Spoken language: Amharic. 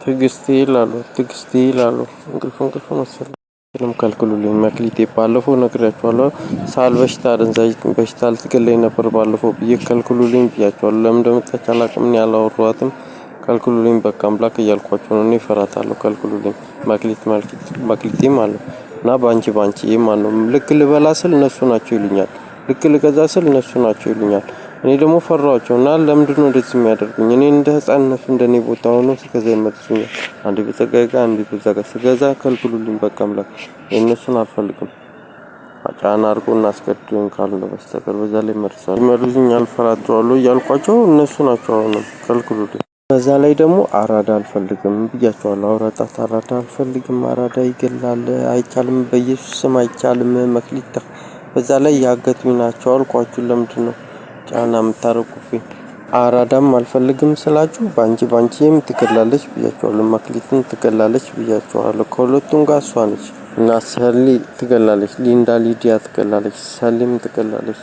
ትዕግስት ይላሉ ትዕግስት ይላሉ እንቅልፍ መሰለኝ ከልክሉልኝ መክሊቴ ባለፈው ነግሬያቸዋለሁ። ሳል በሽታ አደንዛዥ በሽታ ልትገለኝ ነበር ባለፈው ብዬ ከልክሉልኝ ብያቸዋለሁ። ለምን እንደመጣች አላውቅም። እኔ አላወራኋትም። ከልክሉልኝ በቃ አምላክ እያልኳቸው ነው። እኔ እፈራታለሁ። ከልክሉልኝ መክሊቴ ማለት እና ባንቺ ማነው ልክ ልበላ ስል እነሱ ናቸው ይሉኛል። ልክ ልገዛ ስል እነሱ ናቸው ይሉኛል። እኔ ደግሞ ፈራኋቸውና ለምንድነው እንደዚህ የሚያደርጉኝ? እኔ እንደ ህፃንነቱ እንደኔ ቦታ ሆኖ ስገዛ ይመልሱኛል። አንዴ በጸጋጋ አንዴ በዛጋ ስገዛ ከልክሉልኝ በቃ አምላክ የእነሱን አልፈልግም። ጫና አድርጎና አስገድዶኝ ካልሆነ በስተቀር በዛ ላይ ይመርዙኛል። እፈራቸዋለሁ እያልኳቸው እነሱ ናቸው አሁንም ከልክሉልኝ። በዛ ላይ ደግሞ አራዳ አልፈልግም ብያቸዋለሁ። አውራጣት አራዳ አልፈልግም። አራዳ ይገላል አይቻልም። በኢየሱስ ስም አይቻልም። መክሊት በዛ ላይ ያገቱኝ ናቸው አልኳችሁ። ለምንድነው ጫና የምታረቁብኝ? አራዳም አልፈልግም ስላችሁ ባንቺም ትገላለች ብያቸዋለሁ። መክሊትን ትገላለች ብያቸዋለሁ። ከሁለቱም ጋር እሷ ነች እና ሰሊ ትገላለች። ሊዲያ ትገላለች። ሰሊም ትገላለች።